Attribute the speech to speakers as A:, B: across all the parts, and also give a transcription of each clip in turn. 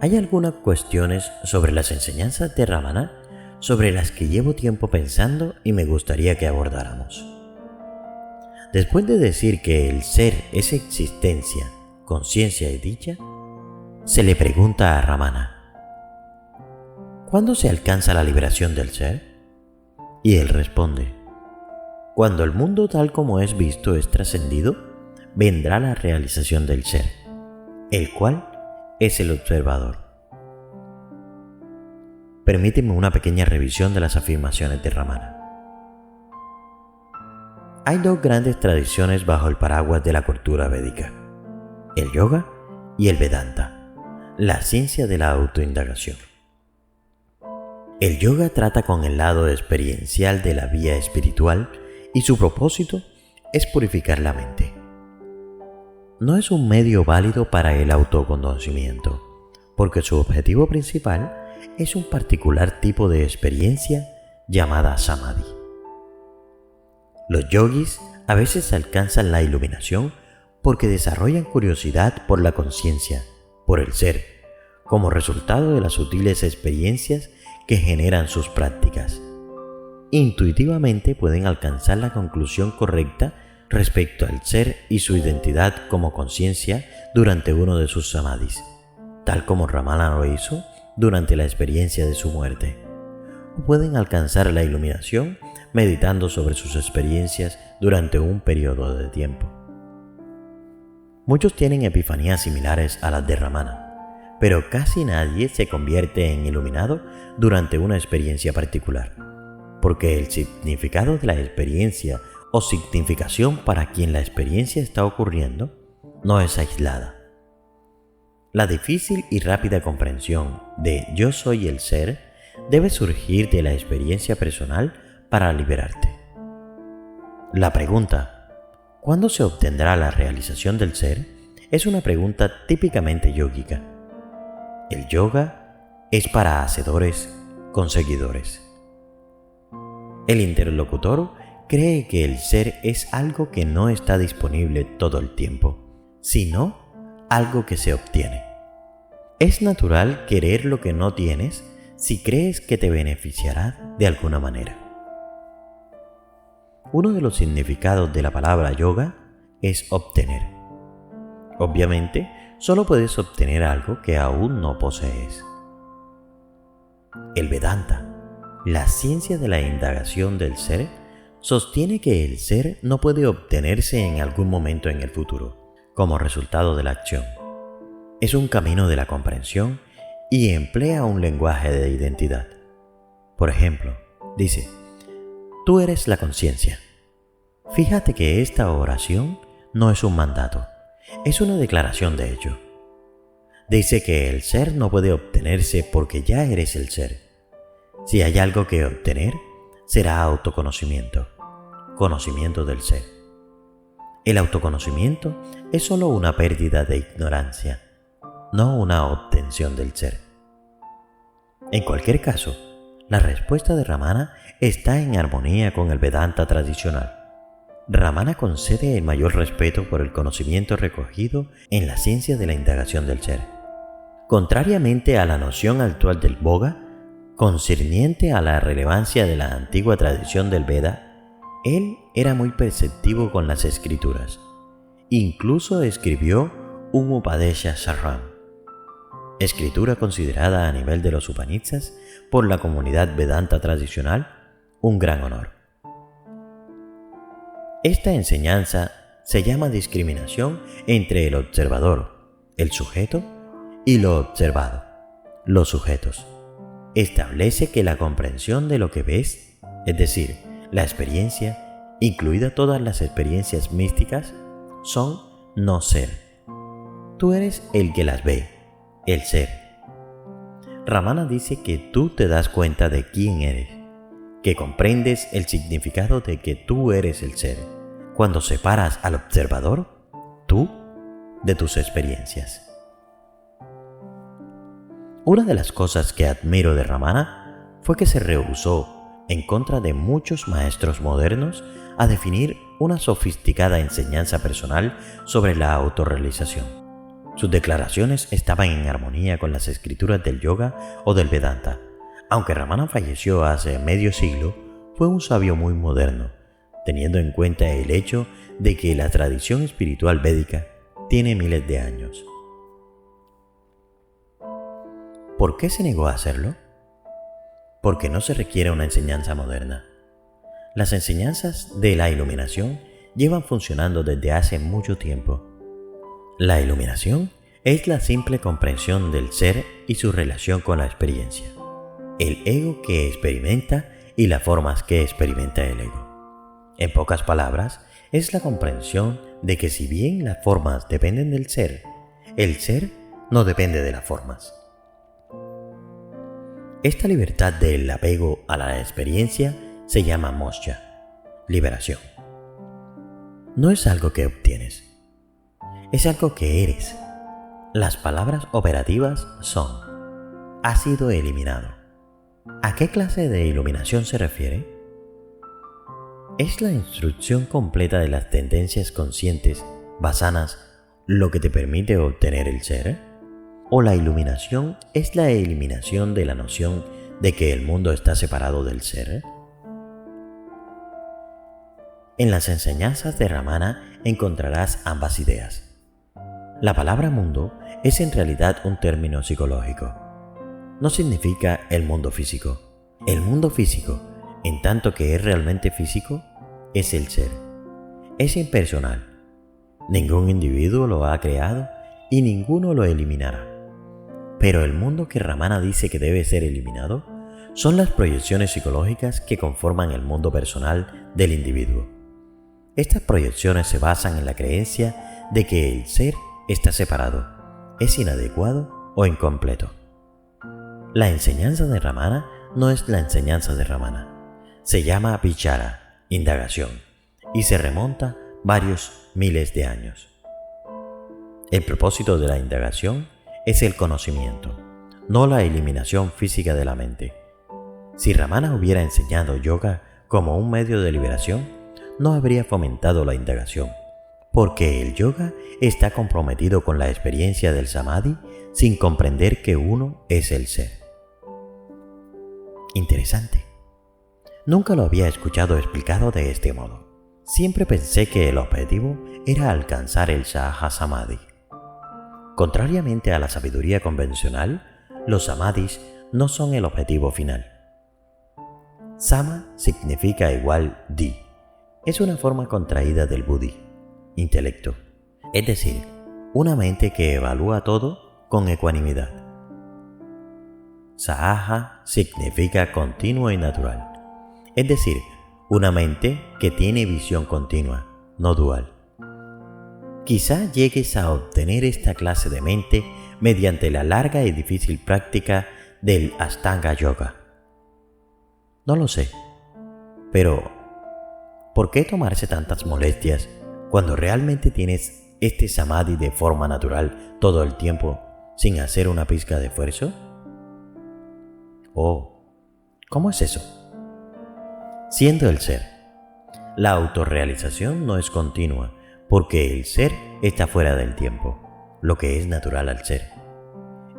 A: Hay algunas cuestiones sobre las enseñanzas de Ramana sobre las que llevo tiempo pensando y me gustaría que abordáramos. Después de decir que el ser es existencia, conciencia y dicha, se le pregunta a Ramana: ¿cuándo se alcanza la liberación del ser? Y él responde: cuando el mundo tal como es visto es trascendido, vendrá la realización del ser, el cual es el observador. Permíteme una pequeña revisión de las afirmaciones de Ramana. Hay dos grandes tradiciones bajo el paraguas de la cultura védica: el yoga y el Vedanta, la ciencia de la autoindagación. El yoga trata con el lado experiencial de la vía espiritual y su propósito es purificar la mente. No es un medio válido para el autoconocimiento, porque su objetivo principal es un particular tipo de experiencia llamada samadhi. Los yogis a veces alcanzan la iluminación porque desarrollan curiosidad por la conciencia, por el ser, como resultado de las sutiles experiencias que generan sus prácticas. Intuitivamente pueden alcanzar la conclusión correcta respecto al ser y su identidad como conciencia durante uno de sus samadhis, tal como Ramana lo hizo durante la experiencia de su muerte. O pueden alcanzar la iluminación meditando sobre sus experiencias durante un periodo de tiempo. Muchos tienen epifanías similares a las de Ramana, pero casi nadie se convierte en iluminado durante una experiencia particular, porque el significado de la experiencia o significación para quien la experiencia está ocurriendo no es aislada. La difícil y rápida comprensión de yo soy el ser debe surgir de la experiencia personal para liberarte. La pregunta ¿cuándo se obtendrá la realización del ser? Es una pregunta típicamente yógica. El yoga es para hacedores con seguidores. El interlocutor cree que el ser es algo que no está disponible todo el tiempo, sino algo que se obtiene. Es natural querer lo que no tienes si crees que te beneficiará de alguna manera. Uno de los significados de la palabra yoga es obtener. Obviamente, solo puedes obtener algo que aún no posees. El Vedanta, la ciencia de la indagación del ser, sostiene que el ser no puede obtenerse en algún momento en el futuro, como resultado de la acción. Es un camino de la comprensión y emplea un lenguaje de identidad. Por ejemplo, dice: tú eres la conciencia. Fíjate que esta oración no es un mandato, es una declaración de hecho. Dice que el ser no puede obtenerse porque ya eres el ser. Si hay algo que obtener, será autoconocimiento, conocimiento del ser. El autoconocimiento es solo una pérdida de ignorancia, no una obtención del ser. En cualquier caso, la respuesta de Ramana está en armonía con el Vedanta tradicional. Ramana concede el mayor respeto por el conocimiento recogido en la ciencia de la indagación del ser. Contrariamente a la noción actual del Boga, concerniente a la relevancia de la antigua tradición del Veda, él era muy perceptivo con las escrituras. Incluso escribió un Upadesha Saram, escritura considerada a nivel de los Upanishads por la comunidad Vedanta tradicional un gran honor. Esta enseñanza se llama discriminación entre el observador, el sujeto, y lo observado, los sujetos. Establece que la comprensión de lo que ves, es decir, la experiencia, incluida todas las experiencias místicas, son no ser. Tú eres el que las ve, el ser. Ramana dice que tú te das cuenta de quién eres, que comprendes el significado de que tú eres el ser, cuando separas al observador, tú, de tus experiencias. Una de las cosas que admiro de Ramana fue que se rehusó, en contra de muchos maestros modernos, a definir una sofisticada enseñanza personal sobre la autorrealización. Sus declaraciones estaban en armonía con las escrituras del yoga o del Vedanta. Aunque Ramana falleció hace medio siglo, fue un sabio muy moderno, teniendo en cuenta el hecho de que la tradición espiritual védica tiene miles de años. ¿Por qué se negó a hacerlo? Porque no se requiere una enseñanza moderna. Las enseñanzas de la iluminación llevan funcionando desde hace mucho tiempo. La iluminación es la simple comprensión del ser y su relación con la experiencia, el ego que experimenta y las formas que experimenta el ego. En pocas palabras, es la comprensión de que si bien las formas dependen del ser, el ser no depende de las formas. Esta libertad del apego a la experiencia se llama moksha, liberación. No es algo que obtienes, es algo que eres. Las palabras operativas son: ha sido eliminado. ¿A qué clase de iluminación se refiere? ¿Es la instrucción completa de las tendencias conscientes vasanas lo que te permite obtener el ser? ¿O la iluminación es la eliminación de la noción de que el mundo está separado del ser? En las enseñanzas de Ramana encontrarás ambas ideas. La palabra mundo es en realidad un término psicológico. No significa el mundo físico. El mundo físico, en tanto que es realmente físico, es el ser. Es impersonal. Ningún individuo lo ha creado y ninguno lo eliminará. Pero el mundo que Ramana dice que debe ser eliminado son las proyecciones psicológicas que conforman el mundo personal del individuo. Estas proyecciones se basan en la creencia de que el ser está separado, es inadecuado o incompleto. La enseñanza de Ramana no es la enseñanza de Ramana. Se llama vichara, indagación, y se remonta varios miles de años. El propósito de la indagación es el conocimiento, no la eliminación física de la mente. Si Ramana hubiera enseñado yoga como un medio de liberación, no habría fomentado la indagación, porque el yoga está comprometido con la experiencia del samadhi sin comprender que uno es el ser. Interesante. Nunca lo había escuchado explicado de este modo. Siempre pensé que el objetivo era alcanzar el Saha Samadhi. Contrariamente a la sabiduría convencional, los samadhis no son el objetivo final. Sama significa igual di. Es una forma contraída del buddhi, intelecto, es decir, una mente que evalúa todo con ecuanimidad. Saha significa continuo y natural, es decir, una mente que tiene visión continua, no dual. Quizá llegues a obtener esta clase de mente mediante la larga y difícil práctica del Ashtanga Yoga. No lo sé, pero ¿por qué tomarse tantas molestias cuando realmente tienes este samadhi de forma natural todo el tiempo sin hacer una pizca de esfuerzo? Oh, ¿cómo es eso? Siendo el ser, la autorrealización no es continua porque el ser está fuera del tiempo, lo que es natural al ser.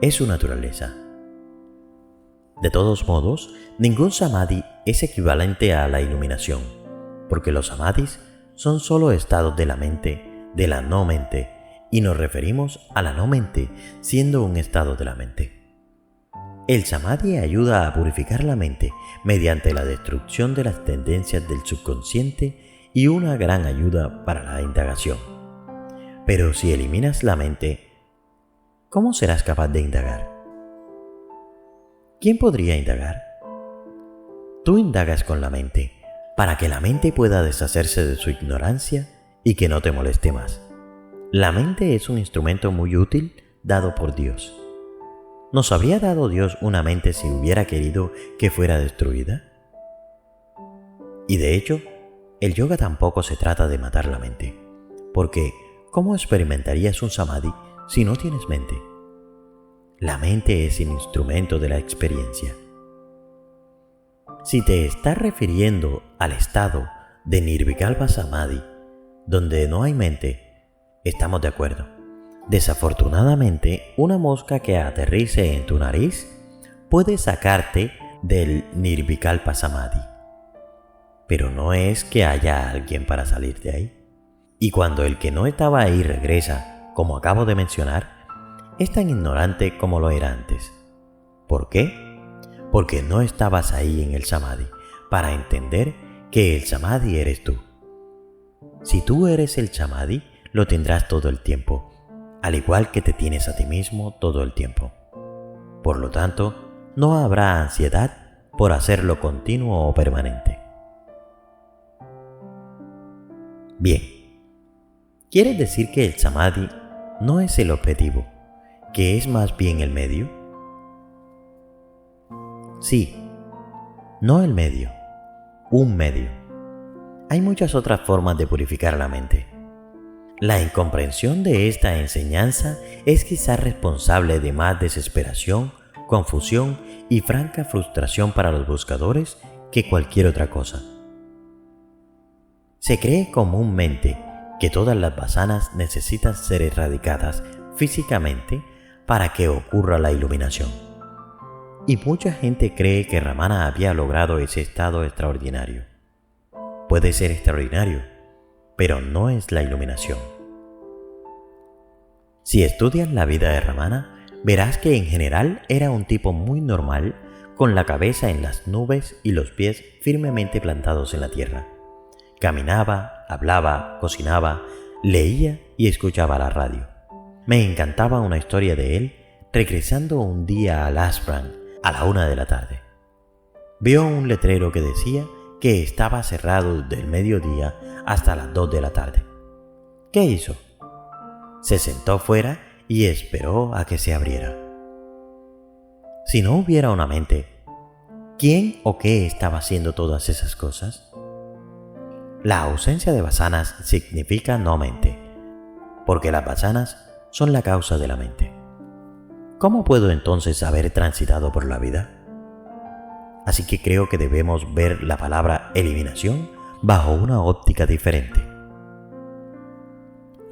A: Es su naturaleza. De todos modos, ningún samadhi es equivalente a la iluminación, porque los samadhis son solo estados de la mente, de la no mente, y nos referimos a la no mente siendo un estado de la mente. El samadhi ayuda a purificar la mente mediante la destrucción de las tendencias del subconsciente y una gran ayuda para la indagación. Pero si eliminas la mente, ¿cómo serás capaz de indagar? ¿Quién podría indagar? Tú indagas con la mente, para que la mente pueda deshacerse de su ignorancia y que no te moleste más. La mente es un instrumento muy útil dado por Dios. ¿Nos habría dado Dios una mente si hubiera querido que fuera destruida? Y de hecho, el yoga tampoco se trata de matar la mente, porque ¿cómo experimentarías un samadhi si no tienes mente? La mente es el instrumento de la experiencia. Si te estás refiriendo al estado de Nirvikalpa Samadhi, donde no hay mente, estamos de acuerdo. Desafortunadamente, una mosca que aterrice en tu nariz puede sacarte del Nirvikalpa Samadhi. Pero no es que haya alguien para salir de ahí. Y cuando el que no estaba ahí regresa, como acabo de mencionar, es tan ignorante como lo era antes. ¿Por qué? Porque no estabas ahí en el Samadhi para entender que el Samadhi eres tú. Si tú eres el Samadhi, lo tendrás todo el tiempo, al igual que te tienes a ti mismo todo el tiempo. Por lo tanto, no habrá ansiedad por hacerlo continuo o permanente. Bien, ¿quieres decir que el Samadhi no es el objetivo, que es más bien el medio? Sí, no el medio, un medio. Hay muchas otras formas de purificar la mente. La incomprensión de esta enseñanza es quizás responsable de más desesperación, confusión y franca frustración para los buscadores que cualquier otra cosa. Se cree comúnmente que todas las vasanas necesitan ser erradicadas físicamente para que ocurra la iluminación. Y mucha gente cree que Ramana había logrado ese estado extraordinario. Puede ser extraordinario, pero no es la iluminación. Si estudias la vida de Ramana, verás que en general era un tipo muy normal, con la cabeza en las nubes y los pies firmemente plantados en la tierra. Caminaba, hablaba, cocinaba, leía y escuchaba la radio. Me encantaba una historia de él regresando un día al ashram a la 1 de la tarde. Vio un letrero que decía que estaba cerrado desde el mediodía hasta las 2 de la tarde. ¿Qué hizo? Se sentó fuera y esperó a que se abriera. Si no hubiera una mente, ¿quién o qué estaba haciendo todas esas cosas? La ausencia de vasanas significa no mente, porque las vasanas son la causa de la mente. ¿Cómo puedo entonces haber transitado por la vida? Así que creo que debemos ver la palabra eliminación bajo una óptica diferente.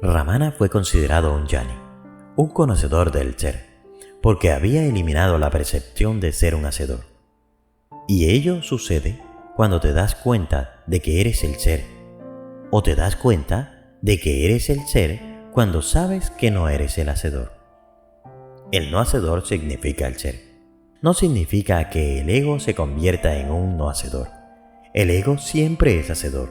A: Ramana fue considerado un jnani, un conocedor del ser, porque había eliminado la percepción de ser un hacedor. Y ello sucede cuando te das cuenta de que eres el ser, o te das cuenta de que eres el ser cuando sabes que no eres el hacedor. El no hacedor significa el ser. No significa que el ego se convierta en un no hacedor. El ego siempre es hacedor.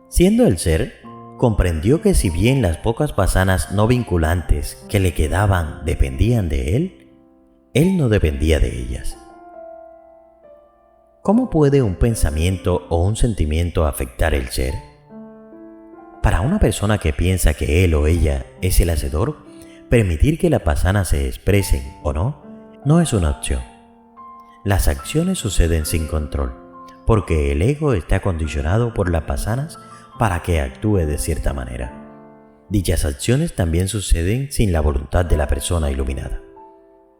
A: Siendo el ser, comprendió que si bien las pocas vasanas no vinculantes que le quedaban dependían de él no dependía de ellas. ¿Cómo puede un pensamiento o un sentimiento afectar el ser? Para una persona que piensa que él o ella es el hacedor, permitir que las vasanas se expresen o no es una opción. Las acciones suceden sin control, porque el ego está condicionado por las vasanas para que actúe de cierta manera. Dichas acciones también suceden sin la voluntad de la persona iluminada,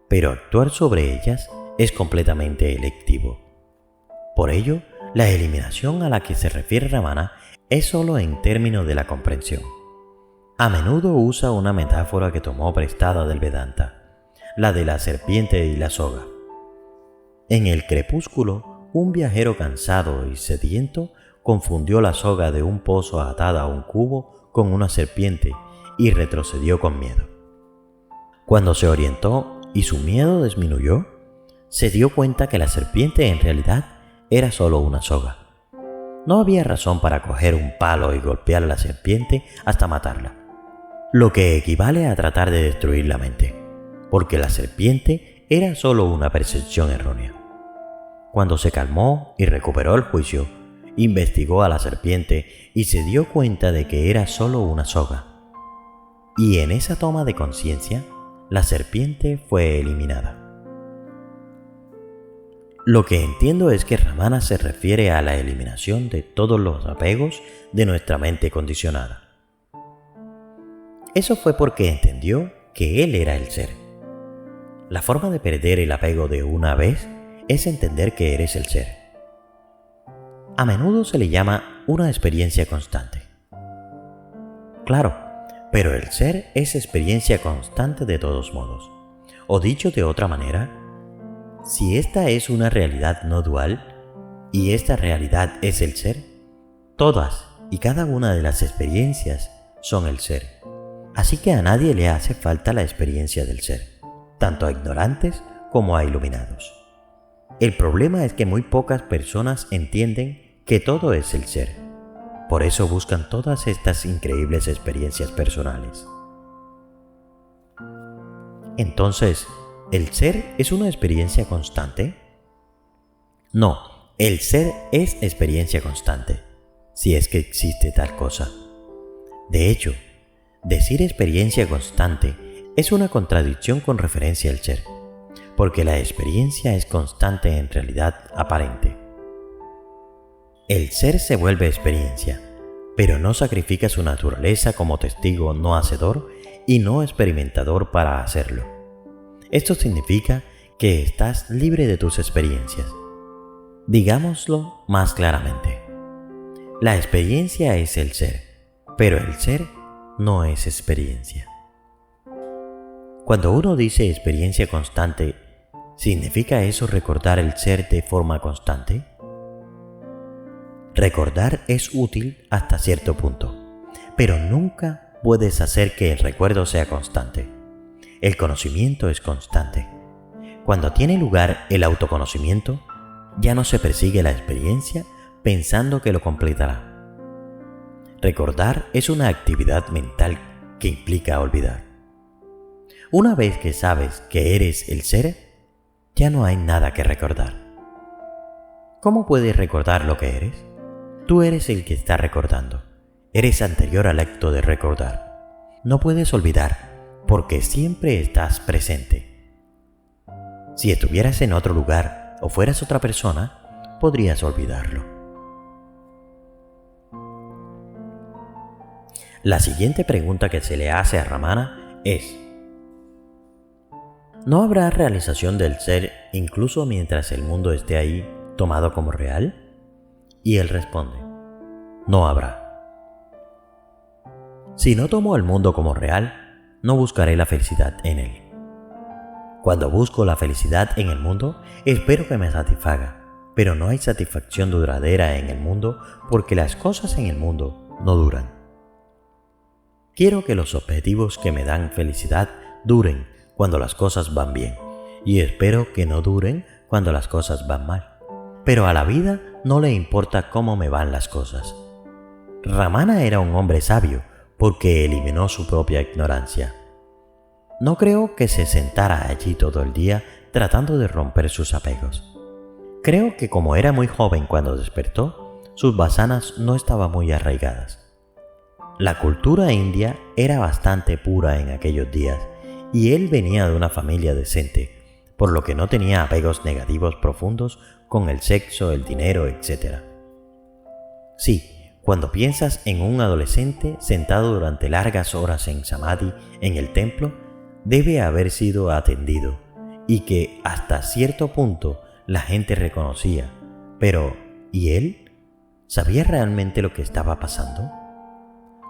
A: pero actuar sobre ellas es completamente electivo. Por ello, la eliminación a la que se refiere Ramana es solo en términos de la comprensión. A menudo usa una metáfora que tomó prestada del Vedanta, la de la serpiente y la soga. En el crepúsculo, un viajero cansado y sediento confundió la soga de un pozo atada a un cubo con una serpiente y retrocedió con miedo. Cuando se orientó y su miedo disminuyó, se dio cuenta que la serpiente en realidad era solo una soga. No había razón para coger un palo y golpear a la serpiente hasta matarla, lo que equivale a tratar de destruir la mente, porque la serpiente era solo una percepción errónea. Cuando se calmó y recuperó el juicio, investigó a la serpiente y se dio cuenta de que era solo una soga. Y en esa toma de conciencia, la serpiente fue eliminada. Lo que entiendo es que Ramana se refiere a la eliminación de todos los apegos de nuestra mente condicionada. Eso fue porque entendió que él era el ser. La forma de perder el apego de una vez es entender que eres el ser. A menudo se le llama una experiencia constante. Claro, pero el ser es experiencia constante de todos modos. O dicho de otra manera, si esta es una realidad no dual y esta realidad es el ser, todas y cada una de las experiencias son el ser. Así que a nadie le hace falta la experiencia del ser, tanto a ignorantes como a iluminados. El problema es que muy pocas personas entienden que todo es el ser. Por eso buscan todas estas increíbles experiencias personales. Entonces, ¿el ser es una experiencia constante? No, el ser es experiencia constante, si es que existe tal cosa. De hecho, decir experiencia constante es una contradicción con referencia al ser, porque la experiencia es constante en realidad aparente. El ser se vuelve experiencia, pero no sacrifica su naturaleza como testigo no hacedor y no experimentador para hacerlo. Esto significa que estás libre de tus experiencias. Digámoslo más claramente. La experiencia es el ser, pero el ser no es experiencia. Cuando uno dice experiencia constante, ¿significa eso recordar el ser de forma constante? Recordar es útil hasta cierto punto, pero nunca puedes hacer que el recuerdo sea constante. El conocimiento es constante. Cuando tiene lugar el autoconocimiento, ya no se persigue la experiencia pensando que lo completará. Recordar es una actividad mental que implica olvidar. Una vez que sabes que eres el ser, ya no hay nada que recordar. ¿Cómo puedes recordar lo que eres? Tú eres el que está recordando. Eres anterior al acto de recordar. No puedes olvidar, porque siempre estás presente. Si estuvieras en otro lugar o fueras otra persona, podrías olvidarlo. La siguiente pregunta que se le hace a Ramana es: ¿no habrá realización del ser incluso mientras el mundo esté ahí tomado como real? Y él responde: no habrá. Si no tomo el mundo como real, no buscaré la felicidad en él. Cuando busco la felicidad en el mundo, espero que me satisfaga, pero no hay satisfacción duradera en el mundo porque las cosas en el mundo no duran. Quiero que los objetivos que me dan felicidad duren cuando las cosas van bien, y espero que no duren cuando las cosas van mal. Pero a la vida no le importa cómo me van las cosas. Ramana era un hombre sabio porque eliminó su propia ignorancia. No creo que se sentara allí todo el día tratando de romper sus apegos. Creo que como era muy joven cuando despertó, sus vasanas no estaban muy arraigadas. La cultura india era bastante pura en aquellos días y él venía de una familia decente, por lo que no tenía apegos negativos profundos con el sexo, el dinero, etc. Sí, cuando piensas en un adolescente sentado durante largas horas en samadhi en el templo, debe haber sido atendido y que hasta cierto punto la gente reconocía. Pero, ¿y él? ¿Sabía realmente lo que estaba pasando?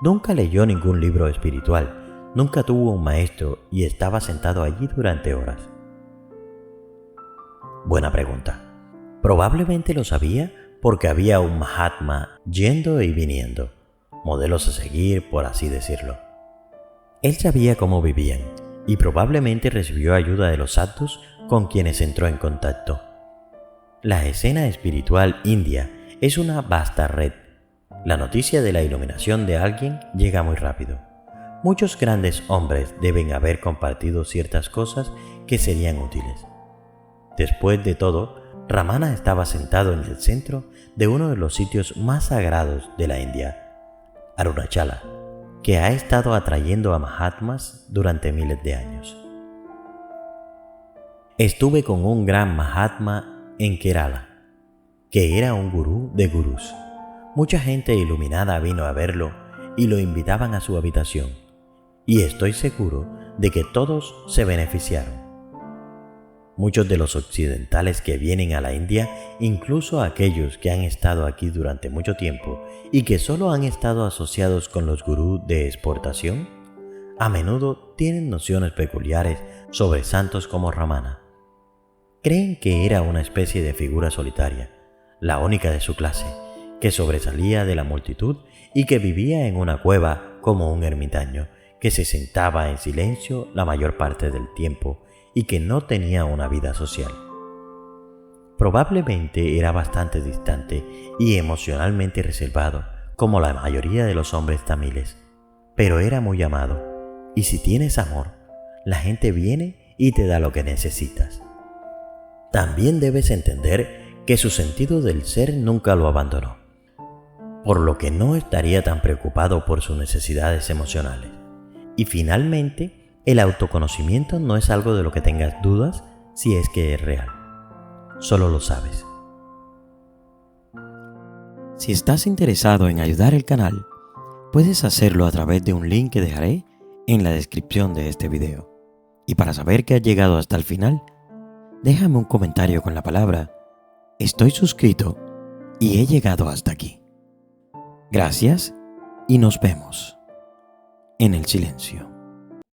A: Nunca leyó ningún libro espiritual, nunca tuvo un maestro y estaba sentado allí durante horas. Buena pregunta. Probablemente lo sabía porque había un Mahatma yendo y viniendo, modelos a seguir, por así decirlo. Él sabía cómo vivían y probablemente recibió ayuda de los sadhus con quienes entró en contacto. La escena espiritual india es una vasta red. La noticia de la iluminación de alguien llega muy rápido. Muchos grandes hombres deben haber compartido ciertas cosas que serían útiles. Después de todo, Ramana estaba sentado en el centro de uno de los sitios más sagrados de la India, Arunachala, que ha estado atrayendo a Mahatmas durante miles de años. Estuve con un gran Mahatma en Kerala, que era un gurú de gurús. Mucha gente iluminada vino a verlo y lo invitaban a su habitación, y estoy seguro de que todos se beneficiaron. Muchos de los occidentales que vienen a la India, incluso aquellos que han estado aquí durante mucho tiempo y que solo han estado asociados con los gurús de exportación, a menudo tienen nociones peculiares sobre santos como Ramana. Creen que era una especie de figura solitaria, la única de su clase, que sobresalía de la multitud y que vivía en una cueva como un ermitaño, que se sentaba en silencio la mayor parte del tiempo y que no tenía una vida social. Probablemente era bastante distante y emocionalmente reservado, como la mayoría de los hombres tamiles, pero era muy amado, y si tienes amor, la gente viene y te da lo que necesitas. También debes entender que su sentido del ser nunca lo abandonó, por lo que no estaría tan preocupado por sus necesidades emocionales. Y finalmente, el autoconocimiento no es algo de lo que tengas dudas si es que es real. Solo lo sabes. Si estás interesado en ayudar al canal, puedes hacerlo a través de un link que dejaré en la descripción de este video. Y para saber que has llegado hasta el final, déjame un comentario con la palabra "Estoy suscrito y he llegado hasta aquí". Gracias y nos vemos en el silencio.